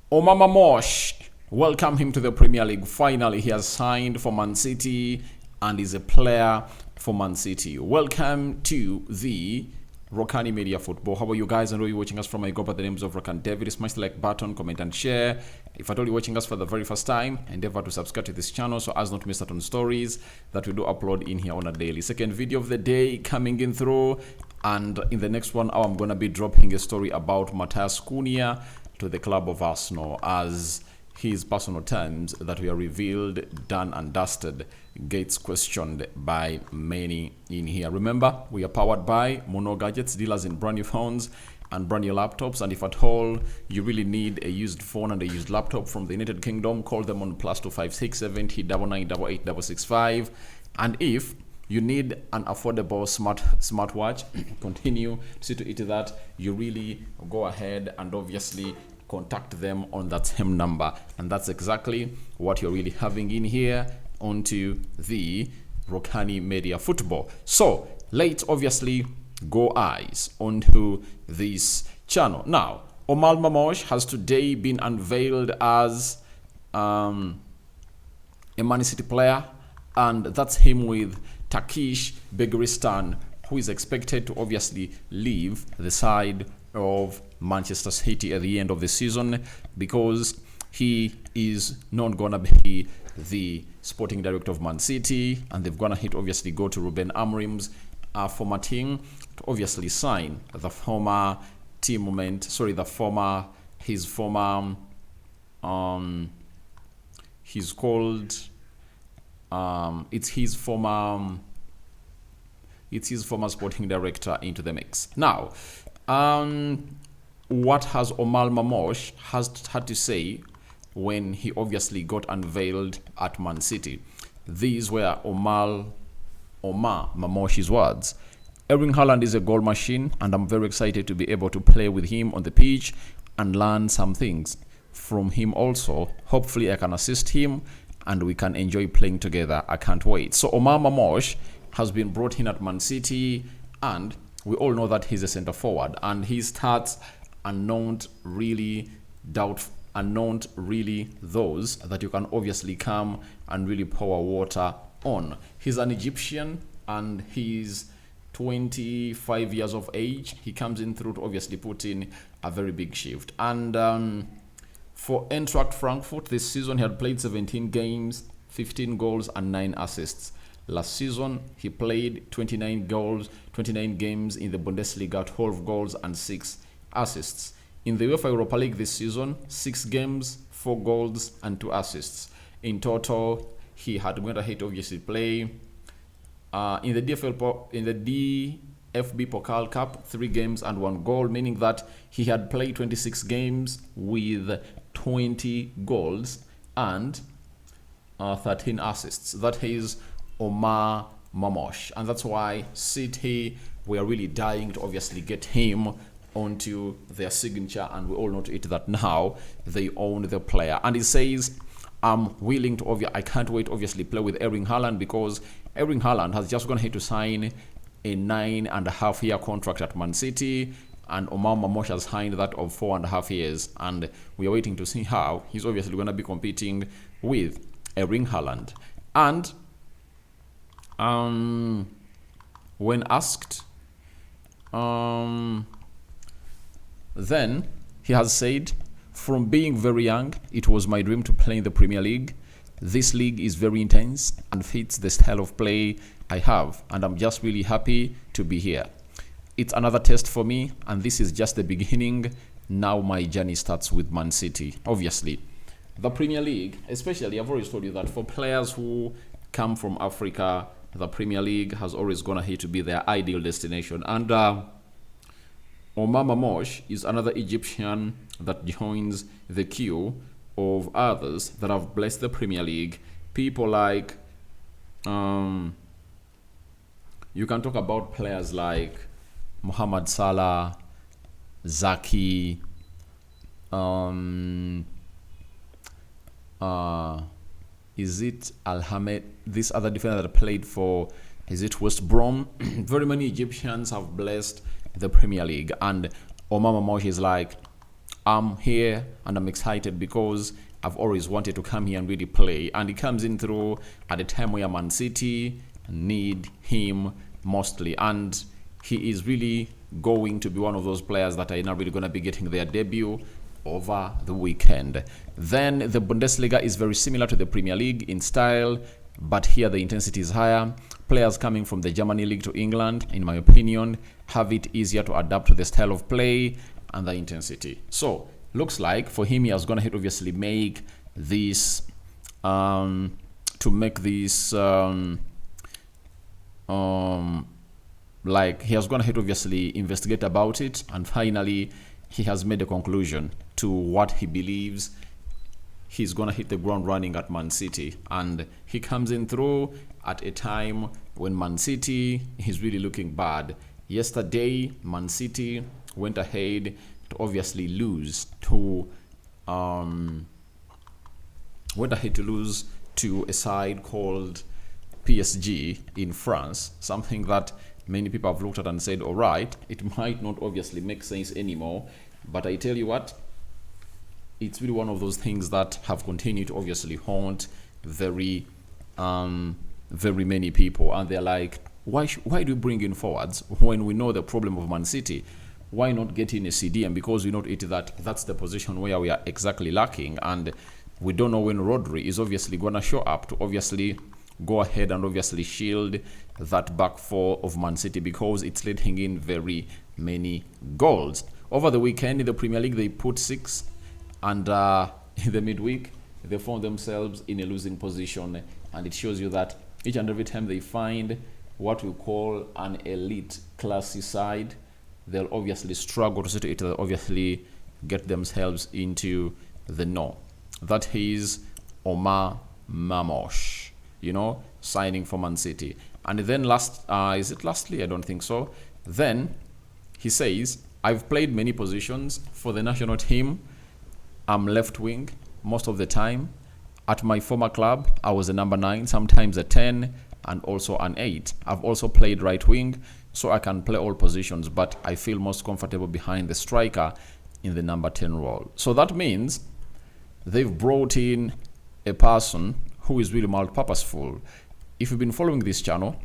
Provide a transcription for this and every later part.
Omar Marmoush, welcome him to the Premier League. Finally, he has signed for Man City and is a player for Man City. Welcome to the Rokani Media Football. How are you guys? I know you're watching us from my go by the names of Rokani David. Smash the like button, comment and share. If at all you're watching us for the very first time, endeavor to subscribe to this channel so as not to miss out on stories that we do upload in here on a daily. Second video of the day coming in through, and in the next 1 hour I'm going to be dropping a story about Matthias Cunha to the club of Arsenal, as his personal terms that were revealed, done and dusted, gets questioned by many in here. Remember, we are powered by Mono Gadgets, dealers in brand new phones and brand new laptops. And if at all you really need a used phone and a used laptop from the United Kingdom, call them on +256 70 9988 665. And if you need an affordable smartwatch, continue to see to it that you really go ahead and obviously contact them on that same number. And that's exactly what you're really having in here onto the Rokani Media Football. So let's obviously go eyes onto this channel. Now, Omar Marmoush has today been unveiled as a Man City player, and that's him with Turkish Begiristan, who is expected to obviously leave the side of Manchester City at the end of the season, because he is not gonna be the sporting director of Man City, and they've gonna obviously go to Ruben Amorim's former team to obviously sign the former it's his former sporting director into the mix. Now, what has Omar Marmoush had to say when he obviously got unveiled at Man City? These were Omar Marmoush's words. Erling Haaland is a goal machine, and I'm very excited to be able to play with him on the pitch and learn some things from him also. Hopefully I can assist him and we can enjoy playing together. I can't wait. So Omar Marmoush has been brought in at Man City, and we all know that he's a center forward, and his stats are not really those that you can obviously come and really pour water on. He's an Egyptian and he's 25 years of age. He comes in through to obviously put in a very big shift. And for Eintracht Frankfurt this season, he had played 17 games, 15 goals and 9 assists. Last season, he played 29 games in the Bundesliga, 12 goals and 6 assists. In the UEFA Europa League this season, 6 games, 4 goals and 2 assists. In total, he had went ahead to obviously play in the DFB Pokal Cup, 3 games and 1 goal, meaning that he had played 26 games with 20 goals and 13 assists. That is Omar Marmoush, and that's why City were really dying to obviously get him onto their signature, and we all know to it that now they own the player. And he says, I'm willing to I can't wait to obviously play with Erling Haaland, because Erling Haaland has just gone ahead to sign a 9.5-year contract at Man City, and Omar Marmoush has signed that of 4.5 years, and we are waiting to see how he's obviously going to be competing with Erling Haaland. And when asked, then he has said, from being very young, it was my dream to play in the Premier League. This league is very intense and fits the style of play I have, and I'm just really happy to be here. It's another test for me, and this is just the beginning. Now my journey starts with Man City. Obviously, the Premier League, especially, I've always told you that for players who come from Africa, the Premier League has always gone ahead to be their ideal destination. And Omar Marmoush is another Egyptian that joins the queue of others that have blessed the Premier League. People like, you can talk about players like Mohamed Salah, Zaki, is it Al-Hamed, this other defender that played for, is it West Brom? Very many Egyptians have blessed the Premier League, and Omar Marmoush is like, I'm here and I'm excited because I've always wanted to come here and really play. And he comes in through at a time where Man City need him mostly. And he is really going to be one of those players that are now really going to be getting their debut over the weekend. Then the Bundesliga is very similar to the Premier League in style, but here the intensity is higher. Players coming from the Germany League to England, in my opinion, have it easier to adapt to the style of play and the intensity. So looks like for him, he has gone ahead obviously make this like he has gone ahead obviously investigate about it, and finally he has made a conclusion to what he believes he's gonna hit the ground running at Man City. And he comes in through at a time when Man City is really looking bad. Yesterday Man City went ahead to obviously lose to a side called PSG in France, something that many people have looked at and said, all right, it might not obviously make sense anymore. But I tell you what, it's really one of those things that have continued to obviously haunt very many people. And they're like, why do we bring in forwards when we know the problem of Man City? Why not get in a CDM? Because we know that's the position where we are exactly lacking. And we don't know when Rodri is obviously going to show up to obviously go ahead and obviously shield that back four of Man City, because it's letting in very many goals. Over the weekend in the Premier League, they put 6, and in the midweek, they found themselves in a losing position. And it shows you that each and every time they find what we call an elite classy side, they'll obviously struggle to sit it, they'll obviously get themselves into the no. That is Omar Marmoush, signing for Man City. And then lastly? I don't think so. Then he says, I've played many positions for the national team. I'm left wing most of the time. At my former club, I was a number 9, sometimes a 10, and also an 8. I've also played right wing, so I can play all positions, but I feel most comfortable behind the striker in the number 10 role. So that means they've brought in a person who is really multi-purposeful. If you've been following this channel,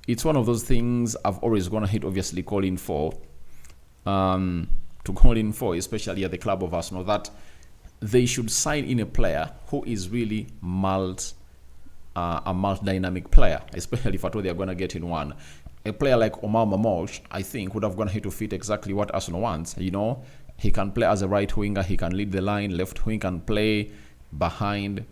it's one of those things I've always gone ahead obviously calling for, especially at the club of Arsenal, that they should sign in a player who is really a multi-dynamic player, especially if at all they are going to get in one. A player like Omar Marmoush, I think, would have gone ahead to fit exactly what Arsenal wants. He can play as a right winger, he can lead the line, left wing can play behind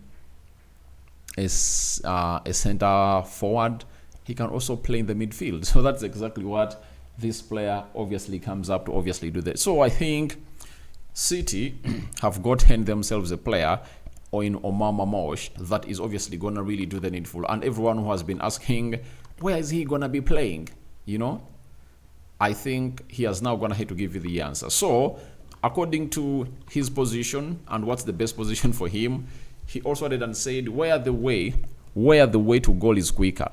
a center forward. He can also play in the midfield. So that's exactly what this player obviously comes up to obviously do that. So I think City have gotten themselves a player in Omar Marmoush that is obviously going to really do the needful. And everyone who has been asking, where is he going to be playing? I think he has now gone ahead to give you the answer. So according to his position and what's the best position for him, he also did and said where the way to goal is quicker.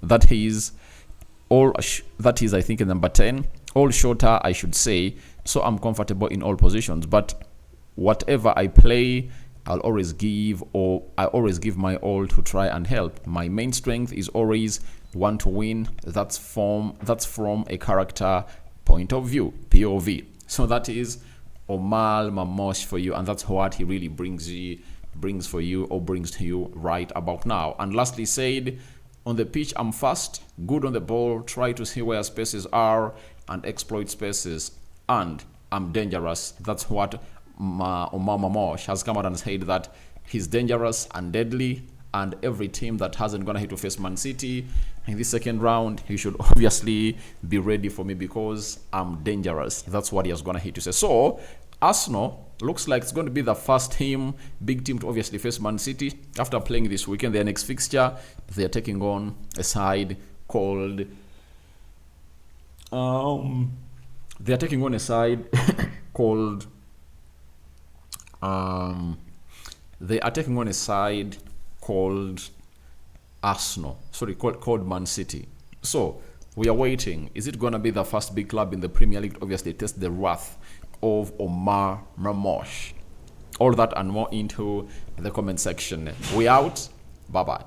That is I think in number 10, all shorter I should say. So I'm comfortable in all positions, but whatever I play, I always give my all to try and help. My main strength is always want to win. That's from a character point of view, POV. So that is Omar Marmoush for you, and that's what he really brings to you right about now. And lastly said, on the pitch I'm fast, good on the ball, try to see where spaces are and exploit spaces, and I'm dangerous. That's what Omar Marmoush has come out and said, that he's dangerous and deadly, and every team that hasn't gone ahead to face Man City in the second round, he should obviously be ready for me because I'm dangerous. That's what he has gone ahead to say. So Arsenal looks like it's going to be the first big team to obviously face Man City after playing this weekend. Their next fixture, they're taking on a side called Arsenal. Called Man City. So we are waiting. Is it going to be the first big club in the Premier League to obviously test the wrath of Omar Marmoush? All that and more into the comment section. We out. Bye-bye.